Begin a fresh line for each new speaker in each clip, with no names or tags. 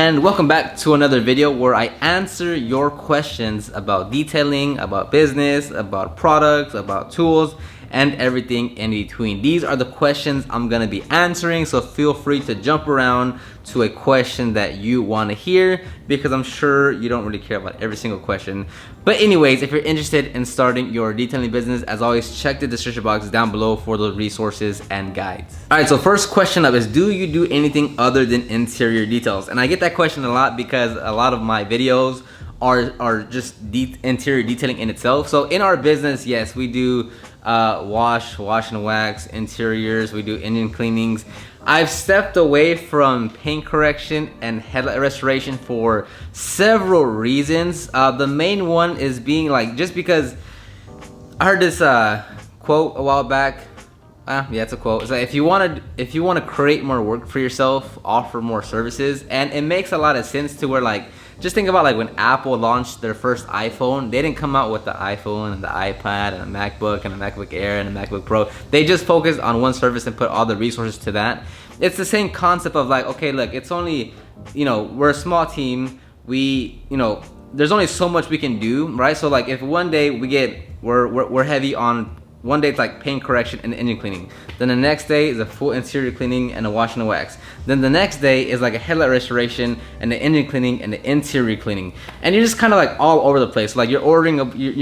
And welcome back to another video where I answer your questions about detailing, about business, about products, about tools, and everything in between. These are the questions I'm gonna be answering, so feel free to jump around to a question that you want to hear, because I'm sure you don't really care about every single question. But anyways, if you're interested in starting your detailing business, as always, check the description box down below for the resources and guides. All right, so first question up is, do you do anything other than interior details? And I get that question a lot because a lot of my videos are just interior detailing in itself. So in our business, yes, we do wash and wax, interiors, we do engine cleanings. I've stepped away from paint correction and headlight restoration for several reasons. The main one is being like, just because I heard this quote a while back. Yeah, it's a quote. It's like, if you want to create more work for yourself, offer more services. And it makes a lot of sense to where, like, just think about like when Apple launched their first iPhone, they didn't come out with the iPhone and the iPad and a MacBook and a MacBook Air and a MacBook Pro. They just focused on one service and put all the resources to that. It's the same concept of like, okay, look, it's only, we're a small team. There's only so much we can do, right? So like if one day we're heavy on, one day it's like paint correction and engine cleaning. Then the next day is a full interior cleaning and a wash and a wax. Then the next day is like a headlight restoration and the engine cleaning and the interior cleaning. And you're just kind of like all over the place. Like you're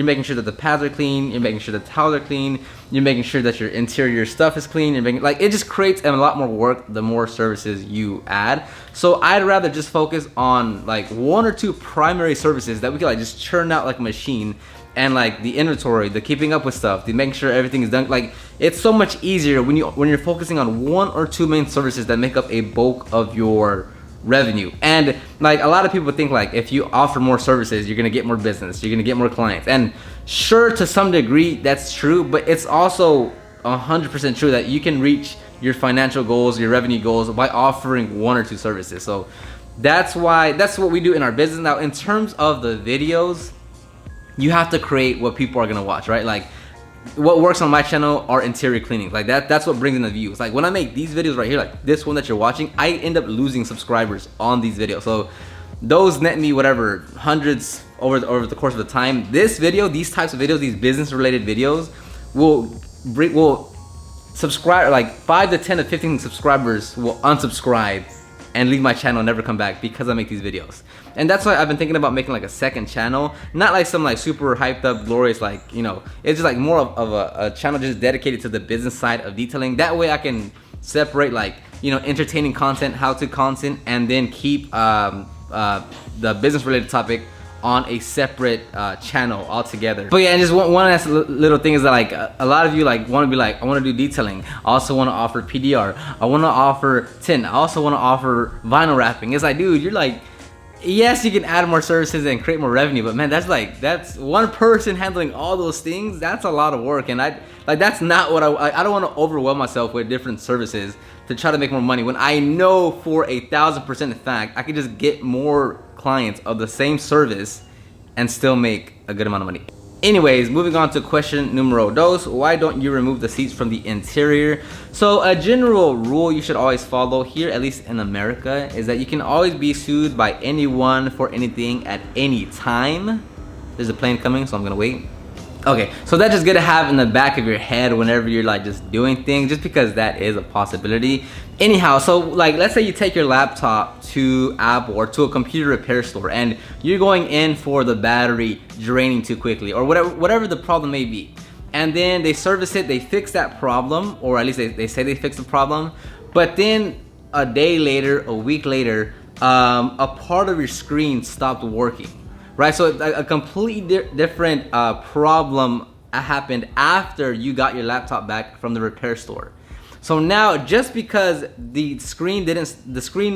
making sure that the pads are clean, you're making sure the towels are clean, you're making sure that your interior stuff is clean, it just creates a lot more work the more services you add. So I'd rather just focus on like one or two primary services that we can like just churn out like a machine. And like the inventory, the keeping up with stuff, the making sure everything is done. Like, it's so much easier when you're focusing on one or two main services that make up a bulk of your revenue. And like a lot of people think like if you offer more services, you're gonna get more business, you're gonna get more clients. And sure, to some degree that's true, but it's also 100% true that you can reach your financial goals, your revenue goals by offering one or two services. So that's what we do in our business. Now, in terms of the videos, you have to create what people are gonna watch, right? Like what works on my channel are interior cleanings. Like that's what brings in the views. Like when I make these videos right here, like this one that you're watching, I end up losing subscribers on these videos. So those net me whatever, hundreds over the course of the time. This video, these types of videos, these business related videos will subscribe, like 5 to 10 to 15 subscribers will unsubscribe and leave my channel and never come back because I make these videos. And that's why I've been thinking about making like a second channel, not like some like super hyped up glorious, like, it's just like more of a channel just dedicated to the business side of detailing. That way I can separate like, entertaining content, how-to content, and then keep the business related topic on a separate channel altogether. But yeah, and just one last little thing is that like a lot of you like want to be like, I want to do detailing, I also want to offer PDR, I want to offer tint, I also want to offer vinyl wrapping. It's like, dude, you're like, yes, you can add more services and create more revenue, but man, that's one person handling all those things. That's a lot of work, and that's not what I don't want to overwhelm myself with different services to try to make more money when I know for 1,000% fact I could just get more clients of the same service and still make a good amount of money. Anyways, moving on to question numero dos. Why don't you remove the seats from the interior? So a general rule you should always follow here, at least in America, is that you can always be sued by anyone for anything at any time. There's a plane coming, so I'm gonna wait. Okay, so that's just good to have in the back of your head whenever you're like just doing things, just because that is a possibility. Anyhow, so like let's say you take your laptop to Apple or to a computer repair store and you're going in for the battery draining too quickly or whatever the problem may be. And then they service it, they fix that problem, or at least they say they fix the problem. But then a day later, a week later, a part of your screen stopped working. Right, so a completely different problem happened after you got your laptop back from the repair store. So now, just because the screen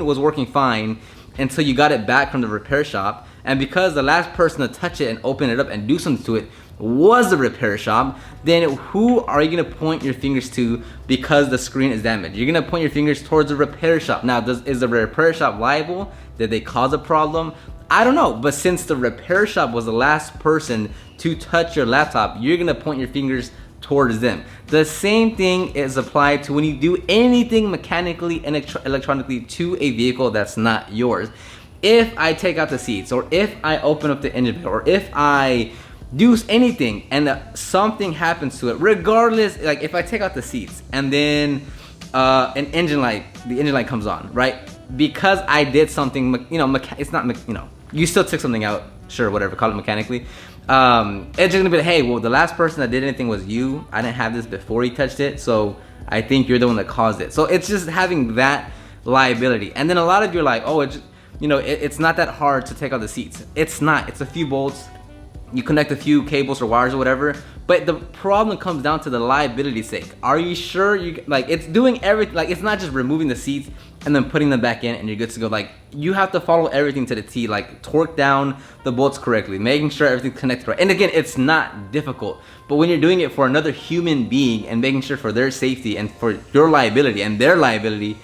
was working fine until you got it back from the repair shop, and because the last person to touch it and open it up and do something to it was the repair shop, then who are you gonna point your fingers to because the screen is damaged? You're gonna point your fingers towards the repair shop. Now, is the repair shop liable? Did they cause a problem? I don't know, but since the repair shop was the last person to touch your laptop, you're gonna point your fingers towards them. The same thing is applied to when you do anything mechanically and electronically to a vehicle that's not yours. if I take out the seats, or if I open up the engine, or if I do anything and something happens to it, regardless, like if I take out the seats and then the engine light comes on, right? Because I did something, you know, it's not, you know, you still took something out, sure, whatever, call it mechanically. It's just gonna be like, hey, well, the last person that did anything was you. I didn't have this before you touched it, so I think you're the one that caused it. So it's just having that liability. And then a lot of you are like, oh, it's, you know, it's not that hard to take out the seats. It's not. It's a few bolts. You connect a few cables or wires or whatever, but the problem comes down to the liability sake. Are you sure you, like, it's doing everything, like it's not just removing the seats and then putting them back in and you're good to go. Like, you have to follow everything to the T, like torque down the bolts correctly, making sure everything's connected right. And again, it's not difficult, but when you're doing it for another human being and making sure for their safety and for your liability and their liability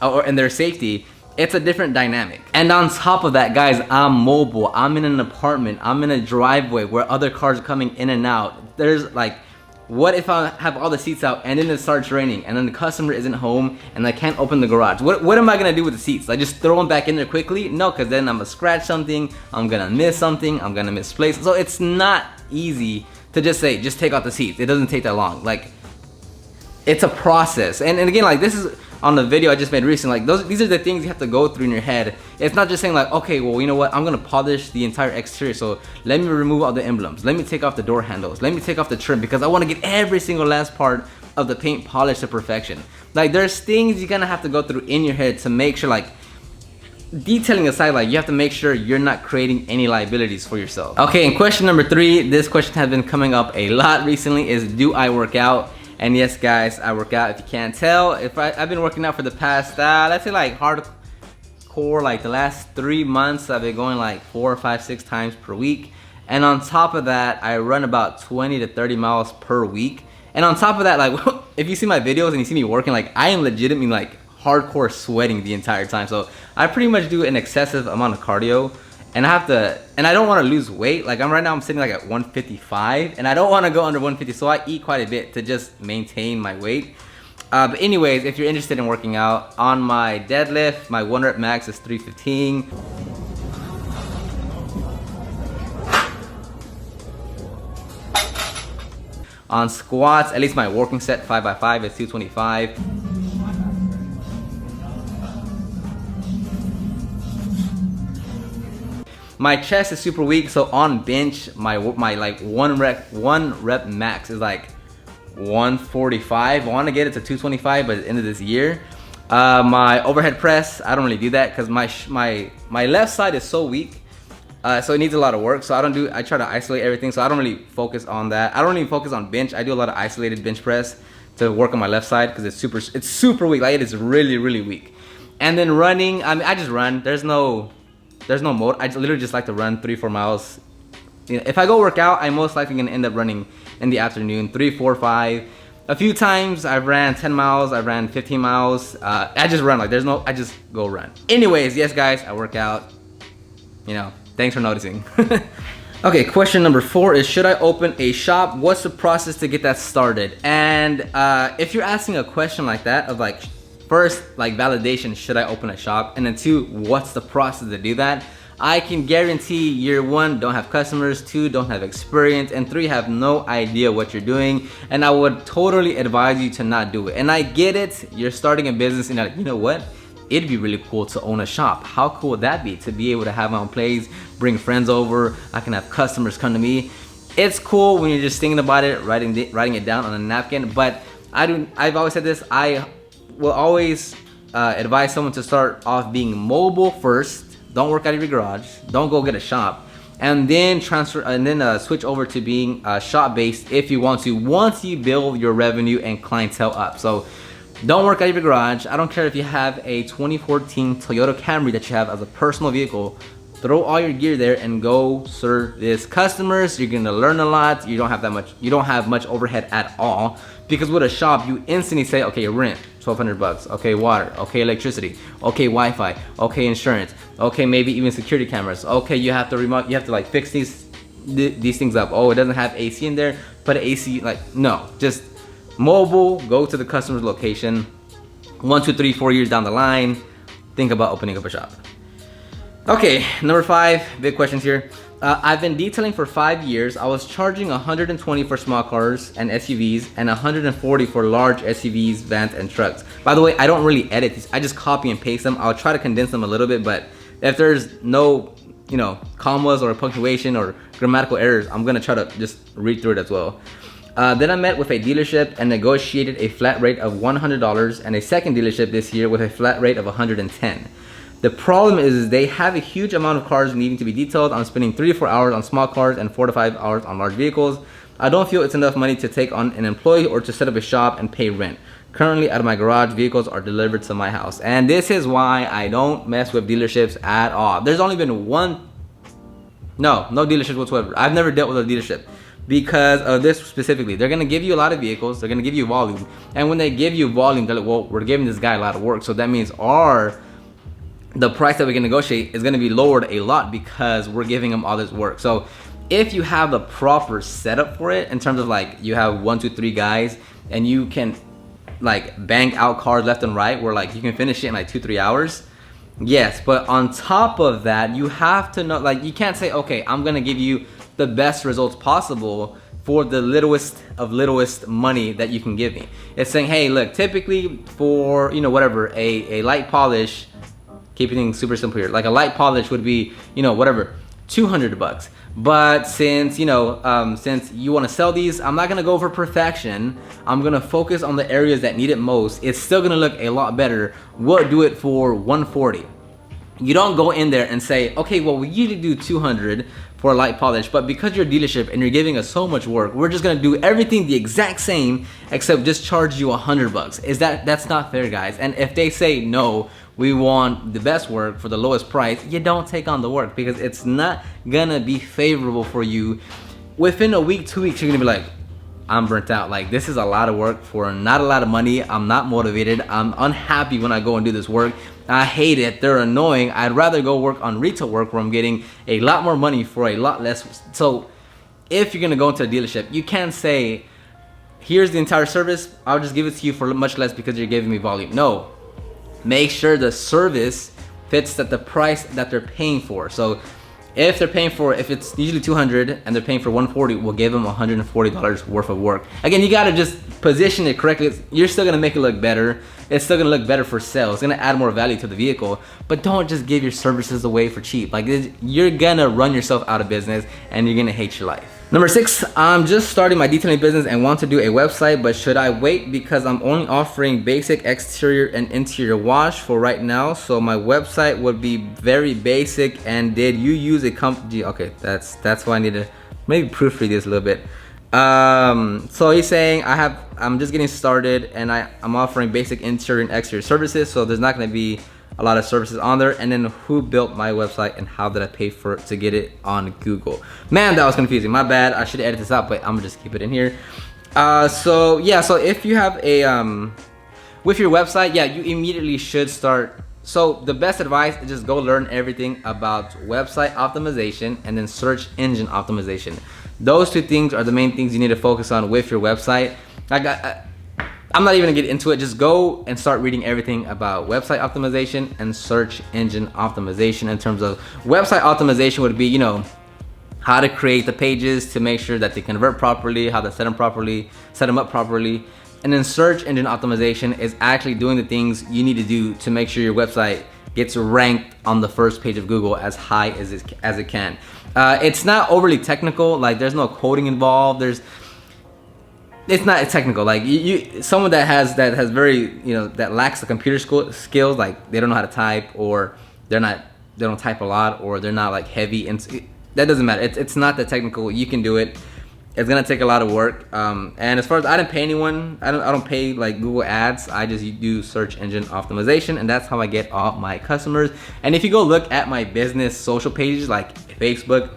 and their safety, it's a different dynamic. And on top of that, guys, I'm mobile. I'm in an apartment. I'm in a driveway where other cars are coming in and out. There's like, what if I have all the seats out and then it starts raining and then the customer isn't home and I can't open the garage? What am I gonna do with the seats? Like, just throw them back in there quickly? No, because then I'm gonna scratch something, I'm gonna miss something, I'm gonna misplace. So it's not easy to just say, just take out the seats. It doesn't take that long. Like, it's a process. And again, like, this is on the video I just made recently, like these are the things you have to go through in your head. It's not just saying like, okay, well, you know what, I'm gonna polish the entire exterior, so let me remove all the emblems, let me take off the door handles, let me take off the trim, because I want to get every single last part of the paint polished to perfection. Like, there's things you're gonna have to go through in your head to make sure, like, detailing aside, like, you have to make sure you're not creating any liabilities for yourself. Okay, and question number 3, this question has been coming up a lot recently, is do I work out? And yes, guys, I work out. If you can't tell, I've been working out for the past, let's say like hardcore, like the last 3 months, I've been going like 4, 5, 6 times per week. And on top of that, I run about 20 to 30 miles per week. And on top of that, like, if you see my videos and you see me working, like, I am legitimately like hardcore sweating the entire time. So I pretty much do an excessive amount of cardio. And I don't want to lose weight. Like, right now I'm sitting like at 155 and I don't want to go under 150, so I eat quite a bit to just maintain my weight. But anyways, if you're interested in working out, on my deadlift, my 1 rep max is 315. On squats, at least my working set 5x5 is 225. My chest is super weak, so on bench, my like one rep max is like 145. I want to get it to 225 by the end of this year. My overhead press, I don't really do that because my left side is so weak, so it needs a lot of work. So I try to isolate everything, so I don't really focus on that. I don't even focus on bench. I do a lot of isolated bench press to work on my left side because it's super weak. Like, it is really weak. And then running, I mean, I just run. There's no mode. I literally just like to run 3-4 miles. You know, if I go work out, I'm most likely gonna end up running in the afternoon, 3, 4, 5. A few times I've ran 10 miles, I've ran 15 miles. I just run, like, I just go run. Anyways, yes, guys, I work out. You know, thanks for noticing. Okay, question number 4 is, should I open a shop? What's the process to get that started? And if you're asking a question like that, of like, first, like, validation, should I open a shop? And then 2, what's the process to do that? I can guarantee year 1, don't have customers, 2, don't have experience, and 3, have no idea what you're doing. And I would totally advise you to not do it. And I get it, you're starting a business and you're like, you know what? It'd be really cool to own a shop. How cool would that be? To be able to have my own place, bring friends over, I can have customers come to me. It's cool when you're just thinking about it, writing it down on a napkin, but I've always said this, I will always advise someone to start off being mobile first. Don't work out of your garage. Don't go get a shop, and then switch over to being shop based if you want to. Once you build your revenue and clientele up, so don't work out of your garage. I don't care if you have a 2014 Toyota Camry that you have as a personal vehicle. Throw all your gear there and go service customers. You're gonna learn a lot. You don't have much overhead at all, because with a shop you instantly say, okay, rent $1,200, okay, water, okay, electricity, okay, Wi-Fi, okay, insurance, okay, maybe even security cameras, okay, you have to like fix these things up. Oh, it doesn't have AC in there, put an AC. Like, no, just mobile, go to the customer's location. 1, 2, 3, 4 years down the line, think about opening up a shop. Okay, number 5, big questions here. I've been detailing for 5 years. I was charging 120 for small cars and SUVs and 140 for large SUVs, vans, and trucks. By the way, I don't really edit these. I just copy and paste them. I'll try to condense them a little bit, but if there's no, commas or punctuation or grammatical errors, I'm gonna try to just read through it as well. Then I met with a dealership and negotiated a flat rate of $100 and a second dealership this year with a flat rate of $110. The problem is they have a huge amount of cars needing to be detailed. I'm spending 3 to 4 hours on small cars and 4 to 5 hours on large vehicles. I don't feel it's enough money to take on an employee or to set up a shop and pay rent. Currently out of my garage, vehicles are delivered to my house. And this is why I don't mess with dealerships at all. There's only been no dealerships whatsoever. I've never dealt with a dealership because of this specifically. They're gonna give you a lot of vehicles, they're gonna give you volume. And when they give you volume, they're like, well, we're giving this guy a lot of work. So that means the price that we can negotiate is going to be lowered a lot because we're giving them all this work. So if you have the proper setup for it, in terms of like you have 1, 2, 3 guys and you can like bang out cars left and right where like you can finish it in like 2, 3 hours, yes. But on top of that, you have to know, like, you can't say, okay, I'm going to give you the best results possible for the littlest money that you can give me. It's saying, hey, look, typically for, whatever, a light polish, keeping things super simple here, like a light polish would be, whatever, $200. But since, since you want to sell these, I'm not going to go for perfection. I'm going to focus on the areas that need it most. It's still going to look a lot better. We'll do it for $140. You don't go in there and say, okay, well, we usually do $200 for a light polish, but because you're a dealership and you're giving us so much work, we're just gonna do everything the exact same except just charge you $100. That's not fair, guys. And if they say no, we want the best work for the lowest price, you don't take on the work because it's not gonna be favorable for you. Within a week, 2 weeks, you're gonna be like, I'm burnt out. Like, this is a lot of work for not a lot of money. I'm not motivated. I'm unhappy when I go and do this work. I hate it. They're annoying. I'd rather go work on retail work where I'm getting a lot more money for a lot less. So if you're gonna go into a dealership, you can't say, here's the entire service, I'll just give it to you for much less because you're giving me volume. No, make sure the service fits at the price that they're paying for. So if they're paying for, if it's usually $200 and they're paying for $140, we'll give them $140 worth of work. Again, you gotta just position it correctly. You're still gonna make it look better. It's still gonna look better for sales. It's gonna add more value to the vehicle, but don't just give your services away for cheap. Like, you're gonna run yourself out of business and you're gonna hate your life. Number 6, I'm just starting my detailing business and want to do a website, but should I wait because I'm only offering basic exterior and interior wash for right now? So my website would be very basic. And did you use a company? Okay, that's why I need to maybe proofread this a little bit. So he's saying I'm just getting started and I'm offering basic interior and exterior services, so there's not going to be a lot of services on there. And then who built my website and how did I pay for it to get it on Google? Man, that was confusing. My bad. I should edit this out, but I'm gonna just keep it in here. So if you have a with your website, yeah, you immediately should start. So the best advice is just go learn everything about website optimization and then search engine optimization. Those two things are the main things you need to focus on with your website. I'm not even gonna get into it. Just go and start reading everything about website optimization and search engine optimization. In terms of website optimization would be, how to create the pages to make sure that they convert properly, how to set them up properly. And then search engine optimization is actually doing the things you need to do to make sure your website gets ranked on the first page of Google as high as it can. It's not overly technical. Like, there's no coding involved. It's not technical. Like, someone that has very, that lacks the computer skills, like they don't know how to type, or they don't type a lot, or they're not like heavy, and that doesn't matter. It's not that technical. You can do it. It's gonna take a lot of work. And as far as, I didn't pay anyone. I don't pay like Google ads. I just do search engine optimization, and that's how I get all my customers. And if you go look at my business social pages like Facebook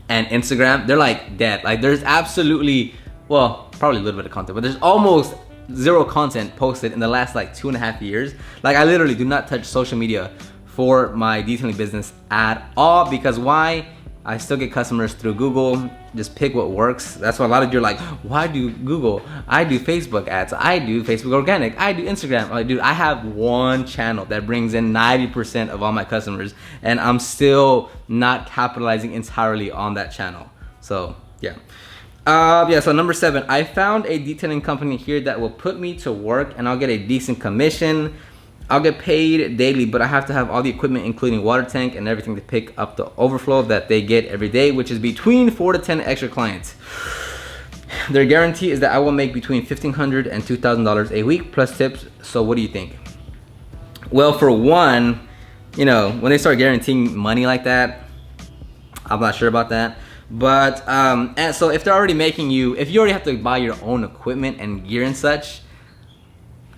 and Instagram, they're like dead. Like, there's absolutely, well, probably a little bit of content, but there's almost zero content posted in the last like 2.5 years. Like, I literally do not touch social media for my detailing business at all. Because why? I still get customers through Google. Just pick what works. That's why a lot of you are like, why do Google? I do Facebook ads. I do Facebook organic. I do Instagram. I'm like, dude, I have one channel that brings in 90% of all my customers, and I'm still not capitalizing entirely on that channel. So yeah. So number 7, I found a detailing company here that will put me to work and I'll get a decent commission. I'll get paid daily, but I have to have all the equipment, including water tank and everything, to pick up the overflow that they get every day, which is between 4 to 10 extra clients. Their guarantee is that I will make between $1,500 and $2,000 a week plus tips. So what do you think? Well, for one, you know, when they start guaranteeing money like that, I'm not sure about that. But and so if they're already making you, if you already have to buy your own equipment and gear and such,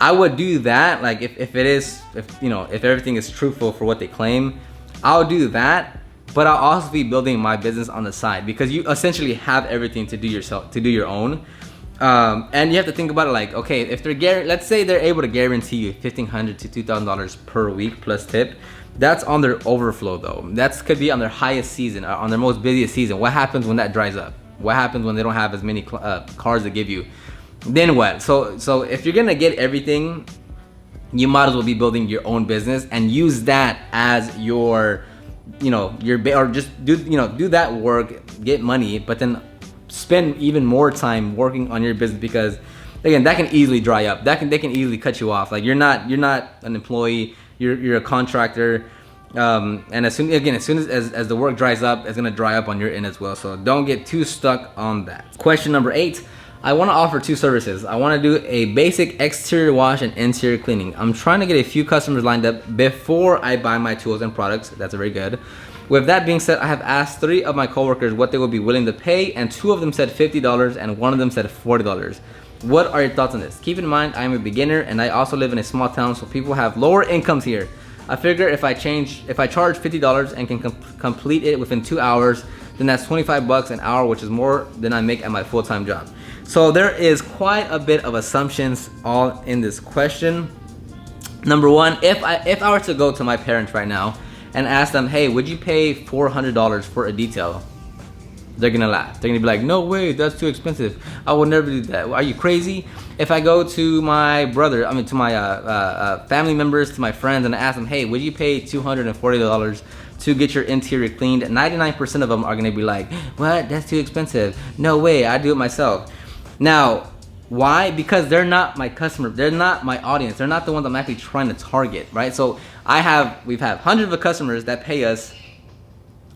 I would do that. Like if everything is truthful for what they claim, I'll do that. But I'll also be building my business on the side, because you essentially have everything to do your own. And you have to think about it like, okay, if they're let's say they're able to guarantee you $1,500 to $2,000 per week plus tip. That's on their overflow though. That could be on their highest season, on their most busiest season. What happens when that dries up? What happens when they don't have as many cars to give you? Then what? So if you're gonna get everything, you might as well be building your own business and use that as your, or just do that work, get money, but then spend even more time working on your business, because again, that can easily dry up. They can easily cut you off. Like you're not an employee. You're a contractor, and as soon as the work dries up, it's gonna dry up on your end as well. So don't get too stuck on that. Question number 8. I want to offer 2 services. I want to do a basic exterior wash and interior cleaning. I'm trying to get a few customers lined up before I buy my tools and products. That's very good. With that being said, I have asked 3 of my coworkers what they would be willing to pay, and 2 of them said $50 and 1 of them said $40. What are your thoughts on this? Keep in mind, I am a beginner and I also live in a small town, so people have lower incomes here. I figure if I charge $50 and can complete it within 2 hours, then that's $25 an hour, which is more than I make at my full-time job. So there is quite a bit of assumptions all in this question. Number 1, if I were to go to my parents right now and ask them, hey, would you pay $400 for a detail? They're gonna laugh. They're gonna be like, no way, that's too expensive. I would never do that. Are you crazy? If I go to my to my family members, to my friends, and I ask them, hey, would you pay $240 to get your interior cleaned? 99% of them are gonna be like, what? That's too expensive. No way, I do it myself. Now, why? Because they're not my customer. They're not my audience. They're not the ones I'm actually trying to target, right? So we've had hundreds of customers that pay us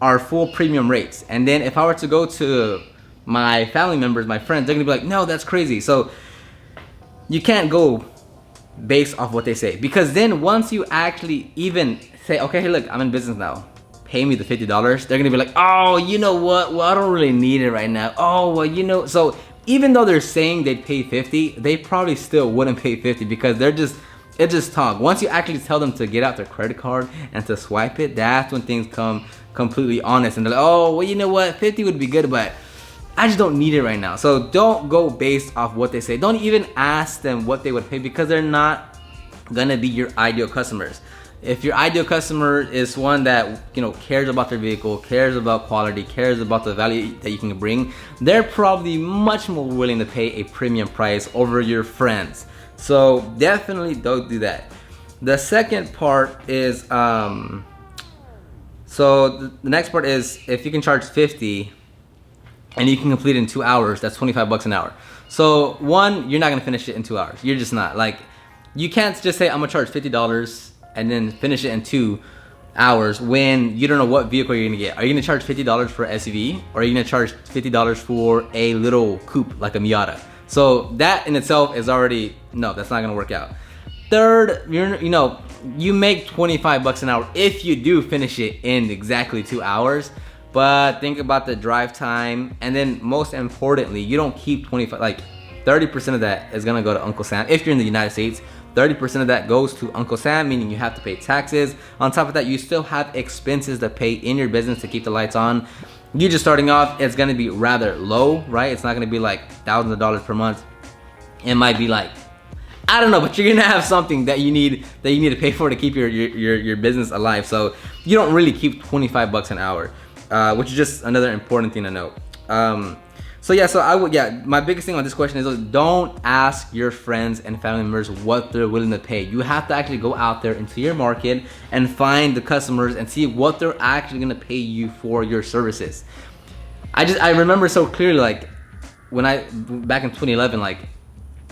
our full premium rates, and then if I were to go to my family members, my friends, they're gonna be like, no, that's crazy. So you can't go based off what they say, because then once you actually even say, okay, hey, look, I'm in business now, pay me the $50, they're gonna be like, oh, you know what, well, I don't really need it right now. Oh, well, so even though they're saying they'd pay $50, they probably still wouldn't pay $50, because it's just talk. Once you actually tell them to get out their credit card and to swipe it, that's when things come completely honest, and they're like, oh, well, you know what, 50 would be good, but I just don't need it right now. So don't go based off what they say. Don't even ask them what they would pay, because they're not gonna be your ideal customers. If your ideal customer is one that cares about their vehicle, cares about quality, cares about the value that you can bring, they're probably much more willing to pay a premium price over your friends. So definitely don't do that. The second part is so the next part is, if you can charge 50 and you can complete it in 2 hours, that's $25 an hour. So one, you're not gonna finish it in 2 hours. You're just not. Like, you can't just say I'm gonna charge $50 and then finish it in 2 hours when you don't know what vehicle you're gonna get. Are you gonna charge $50 for an SUV, or are you gonna charge $50 for a little coupe like a Miata? So that in itself is already, no, that's not gonna work out. Third, you make $25 an hour if you do finish it in exactly 2 hours. But think about the drive time, and then most importantly, you don't keep 30% of that is gonna go to Uncle Sam. If you're in the United States, 30% of that goes to Uncle Sam, meaning you have to pay taxes. On top of that, you still have expenses to pay in your business to keep the lights on. You just starting off, it's gonna be rather low, right? It's not gonna be like thousands of dollars per month. It might be like, I don't know, but you're gonna have something that you need to pay for to keep your business alive. So you don't really keep $25 an hour. which is just another important thing to note. So my biggest thing on this question is, don't ask your friends and family members what they're willing to pay. You have to actually go out there into your market and find the customers and see what they're actually gonna pay you for your services. I remember so clearly, like when back in 2011, like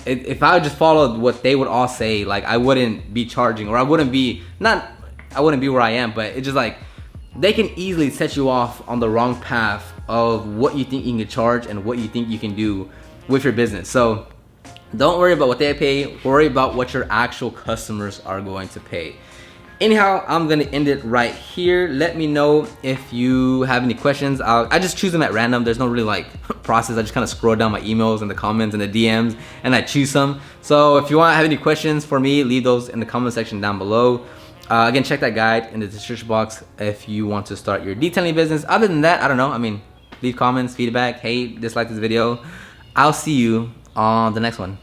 if I just followed what they would all say, like I wouldn't be charging, or I wouldn't be where I am, but it's just like they can easily set you off on the wrong path of what you think you can charge and what you think you can do with your business. So don't worry about what they pay, worry about what your actual customers are going to pay. Anyhow, I'm gonna end it right here. Let me know if you have any questions. I just choose them at random. There's no really like process. I just kind of scroll down my emails and the comments and the DMs and I choose some. So if you want to have any questions for me, leave those in the comment section down below. Again, check that guide in the description box if you want to start your detailing business. Other than that, I don't know. I mean, leave comments, feedback, hey, dislike this video. I'll see you on the next one.